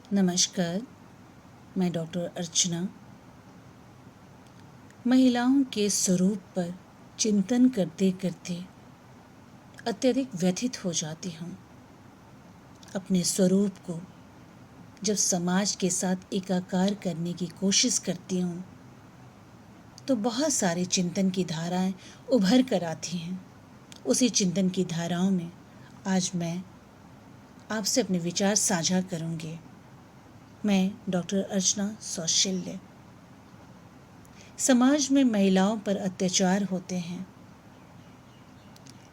नमस्कार, मैं डॉक्टर अर्चना। महिलाओं के स्वरूप पर चिंतन करते करते अत्यधिक व्यथित हो जाती हूँ। अपने स्वरूप को जब समाज के साथ एकाकार करने की कोशिश करती हूँ तो बहुत सारे चिंतन की धाराएं उभर कर आती हैं। उसी चिंतन की धाराओं में आज मैं आपसे अपने विचार साझा करूँगी। मैं डॉक्टर अर्चना सौशील्य। समाज में महिलाओं पर अत्याचार होते हैं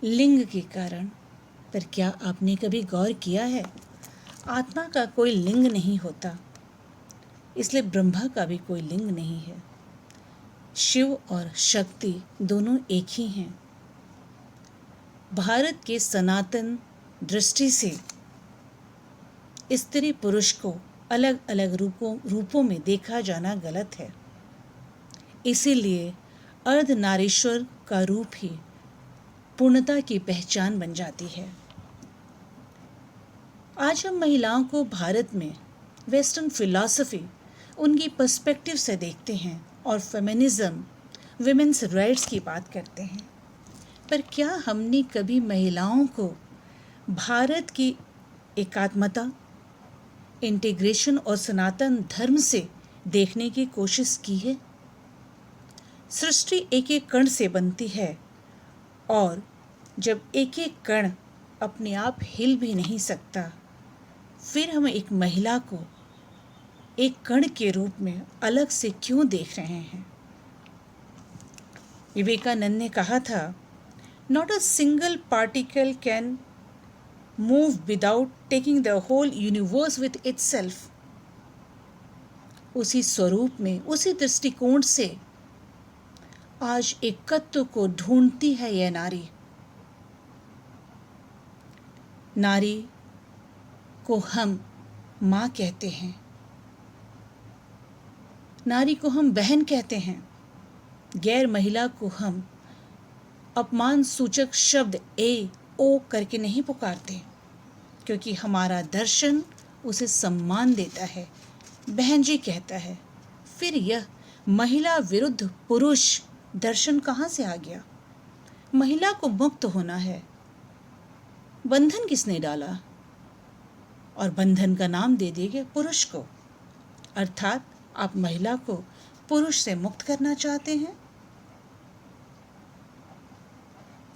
लिंग के कारण, पर क्या आपने कभी गौर किया है आत्मा का कोई लिंग नहीं होता, इसलिए ब्रह्मा का भी कोई लिंग नहीं है। शिव और शक्ति दोनों एक ही हैं। भारत के सनातन दृष्टि से स्त्री पुरुष को अलग अलग रूपों में देखा जाना गलत है। इसीलिए अर्धनारीश्वर का रूप ही पूर्णता की पहचान बन जाती है। आज हम महिलाओं को भारत में वेस्टर्न फिलॉसफी उनकी पर्सपेक्टिव से देखते हैं और फेमिनिज्म, विमेंस राइट्स की बात करते हैं। पर क्या हमने कभी महिलाओं को भारत की एकात्मता, इंटीग्रेशन और सनातन धर्म से देखने की कोशिश की है? सृष्टि एक एक कण से बनती है और जब एक एक कण अपने आप हिल भी नहीं सकता, फिर हम एक महिला को एक कण के रूप में अलग से क्यों देख रहे हैं? विवेकानंद ने कहा था, not a single particle can move without taking the whole universe with itself. उसी स्वरूप में, उसी दृष्टिकोण से आज एकत्व को ढूंढती है यह नारी। नारी को हम माँ कहते हैं, नारी को हम बहन कहते हैं। गैर महिला को हम अपमान सूचक शब्द ए ओ करके नहीं पुकारते, क्योंकि हमारा दर्शन उसे सम्मान देता है, बहन जी कहता है। फिर यह महिला विरुद्ध पुरुष दर्शन कहाँ से आ गया? महिला को मुक्त होना है। बंधन किसने डाला? और बंधन का नाम दे दिए पुरुष को, अर्थात आप महिला को पुरुष से मुक्त करना चाहते हैं।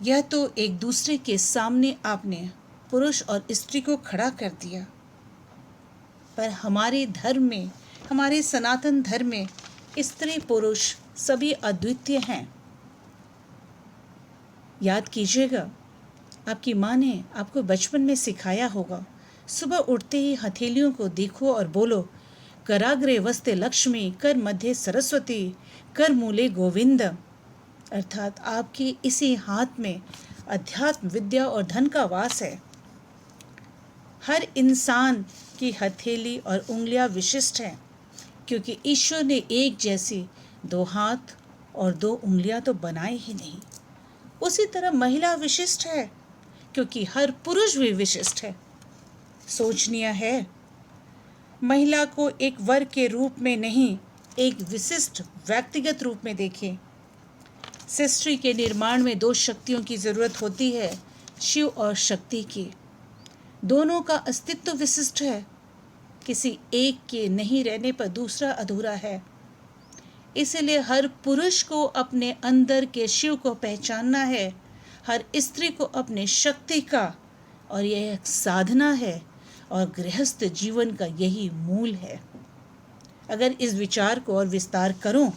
यह तो एक दूसरे के सामने आपने पुरुष और स्त्री को खड़ा कर दिया। पर हमारे धर्म में, हमारे सनातन धर्म में स्त्री पुरुष सभी अद्वितीय हैं। याद कीजिएगा, आपकी माँ ने आपको बचपन में सिखाया होगा, सुबह उठते ही हथेलियों को देखो और बोलो, कराग्रे वस्ते लक्ष्मी, कर मध्य सरस्वती, कर मूले गोविंद। अर्थात आपके इसी हाथ में अध्यात्म, विद्या और धन का वास है। हर इंसान की हथेली और उंगलियां विशिष्ट हैं, क्योंकि ईश्वर ने एक जैसी दो हाथ और दो उंगलियां तो बनाई ही नहीं। उसी तरह महिला विशिष्ट है, क्योंकि हर पुरुष भी विशिष्ट है। सोचनीय है, महिला को एक वर्ग के रूप में नहीं, एक विशिष्ट व्यक्तिगत रूप में देखें। सृष्टि के निर्माण में दो शक्तियों की जरूरत होती है, शिव और शक्ति की। दोनों का अस्तित्व विशिष्ट है, किसी एक के नहीं रहने पर दूसरा अधूरा है। इसलिए हर पुरुष को अपने अंदर के शिव को पहचानना है, हर स्त्री को अपने शक्ति का, और यह एक साधना है और गृहस्थ जीवन का यही मूल है। अगर इस विचार को और विस्तार करूं,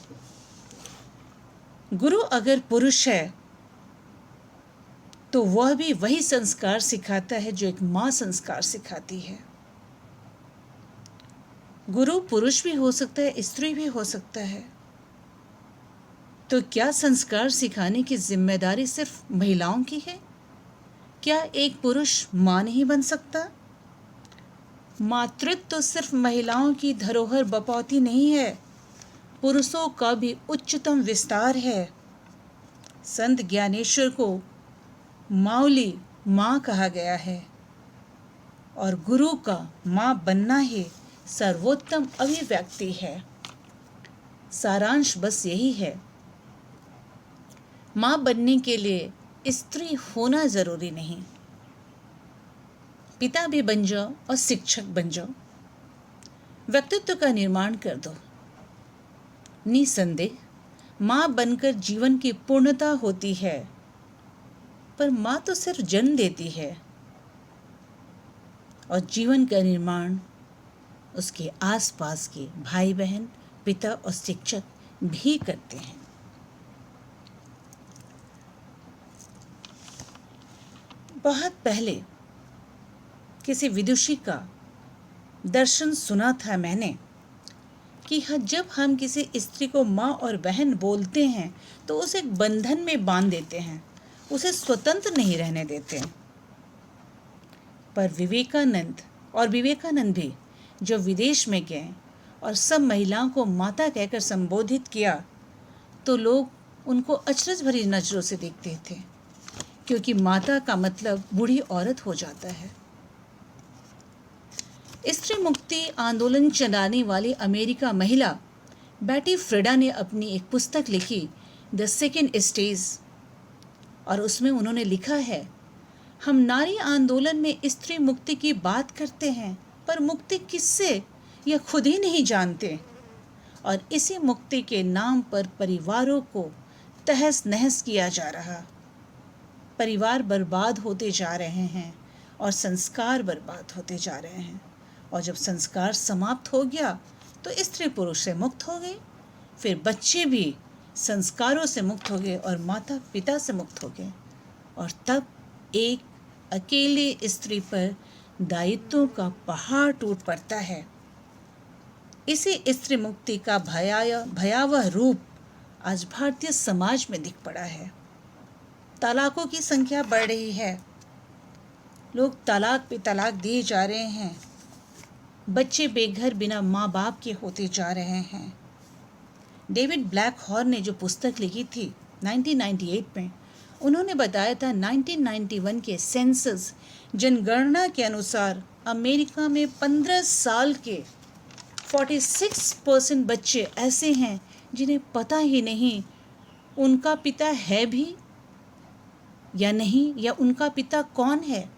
गुरु अगर पुरुष है तो वह भी वही संस्कार सिखाता है जो एक माँ संस्कार सिखाती है। गुरु पुरुष भी हो सकता है, स्त्री भी हो सकता है। तो क्या संस्कार सिखाने की जिम्मेदारी सिर्फ महिलाओं की है? क्या एक पुरुष माँ नहीं बन सकता? मातृत्व तो सिर्फ महिलाओं की धरोहर बपौती नहीं है, पुरुषों का भी उच्चतम विस्तार है। संत ज्ञानेश्वर को माउली माँ कहा गया है और गुरु का माँ बनना ही सर्वोत्तम अभिव्यक्ति है। सारांश बस यही है, माँ बनने के लिए स्त्री होना जरूरी नहीं। पिता भी बन जाओ और शिक्षक बन जाओ, व्यक्तित्व का निर्माण कर दो। निसंदेह माँ बनकर जीवन की पूर्णता होती है, पर माँ तो सिर्फ जन्म देती है और जीवन का निर्माण उसके आसपास के भाई बहन, पिता और शिक्षक भी करते हैं। बहुत पहले किसी विदुषी का दर्शन सुना था मैंने कि जब हम किसी स्त्री को माँ और बहन बोलते हैं तो उसे एक बंधन में बांध देते हैं, उसे स्वतंत्र नहीं रहने देते हैं। पर विवेकानंद भी जो विदेश में गए और सब महिलाओं को माता कहकर संबोधित किया तो लोग उनको अचरज भरी नजरों से देखते थे, क्योंकि माता का मतलब बूढ़ी औरत हो जाता है। स्त्री मुक्ति आंदोलन चलाने वाली अमेरिका महिला बेटी फ्रीडा ने अपनी एक पुस्तक लिखी, द सेकेंड स्टेज, और उसमें उन्होंने लिखा है, हम नारी आंदोलन में स्त्री मुक्ति की बात करते हैं, पर मुक्ति किससे यह खुद ही नहीं जानते, और इसी मुक्ति के नाम पर परिवारों को तहस नहस किया जा रहा। परिवार बर्बाद होते जा रहे हैं और संस्कार बर्बाद होते जा रहे हैं, और जब संस्कार समाप्त हो गया तो स्त्री पुरुष से मुक्त हो गई, फिर बच्चे भी संस्कारों से मुक्त हो गए और माता पिता से मुक्त हो गए, और तब एक अकेले स्त्री पर दायित्वों का पहाड़ टूट पड़ता है। इसी स्त्री मुक्ति का भयावह रूप आज भारतीय समाज में दिख पड़ा है। तलाकों की संख्या बढ़ रही है, लोग तलाक पे तलाक दिए जा रहे हैं, बच्चे बेघर बिना माँ बाप के होते जा रहे हैं। डेविड ब्लैक हॉर्न ने जो पुस्तक लिखी थी 1998 में, उन्होंने बताया था 1991 के सेंसस जनगणना के अनुसार अमेरिका में 15 साल के 46% बच्चे ऐसे हैं जिन्हें पता ही नहीं उनका पिता है भी या नहीं, या उनका पिता कौन है।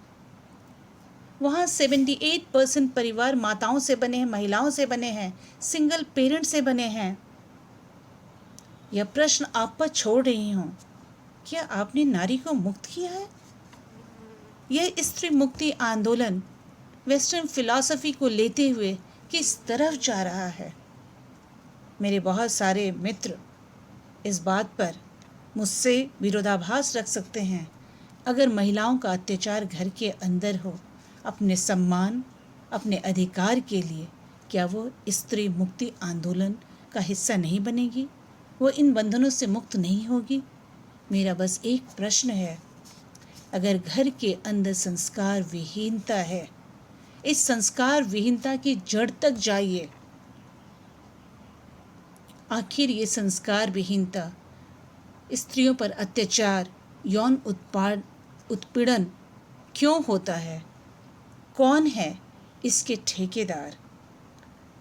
वहाँ 78% परिवार माताओं से बने हैं, महिलाओं से बने हैं, सिंगल पेरेंट से बने हैं। यह प्रश्न आप पर छोड़ रही हूँ, क्या आपने नारी को मुक्त किया है? यह स्त्री मुक्ति आंदोलन वेस्टर्न फिलॉसफी को लेते हुए किस तरफ जा रहा है? मेरे बहुत सारे मित्र इस बात पर मुझसे विरोधाभास रख सकते हैं। अगर महिलाओं का अत्याचार घर के अंदर हो, अपने सम्मान, अपने अधिकार के लिए, क्या वो स्त्री मुक्ति आंदोलन का हिस्सा नहीं बनेगी? वो इन बंधनों से मुक्त नहीं होगी? मेरा बस एक प्रश्न है, अगर घर के अंदर संस्कार विहीनता है, इस संस्कार विहीनता की जड़ तक जाइए। आखिर ये संस्कार विहीनता, स्त्रियों पर अत्याचार, यौन उत्पीड़न क्यों होता है? कौन है इसके ठेकेदार?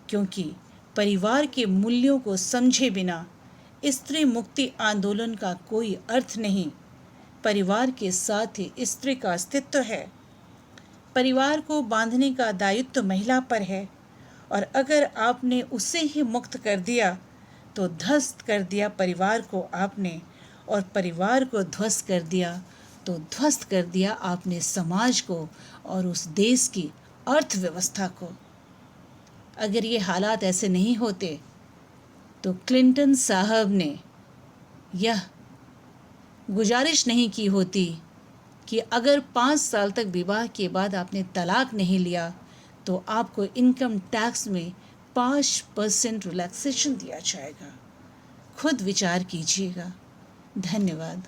क्योंकि परिवार के मूल्यों को समझे बिना स्त्री मुक्ति आंदोलन का कोई अर्थ नहीं। परिवार के साथ ही स्त्री का अस्तित्व है। परिवार को बांधने का दायित्व महिला पर है, और अगर आपने उसे ही मुक्त कर दिया तो ध्वस्त कर दिया परिवार को आपने, और परिवार को ध्वस्त कर दिया तो ध्वस्त कर दिया आपने समाज को और उस देश की अर्थव्यवस्था को। अगर ये हालात ऐसे नहीं होते तो क्लिंटन साहब ने यह गुजारिश नहीं की होती कि अगर 5 साल तक विवाह के बाद आपने तलाक नहीं लिया तो आपको इनकम टैक्स में 5% रिलैक्सेशन दिया जाएगा। खुद विचार कीजिएगा। धन्यवाद।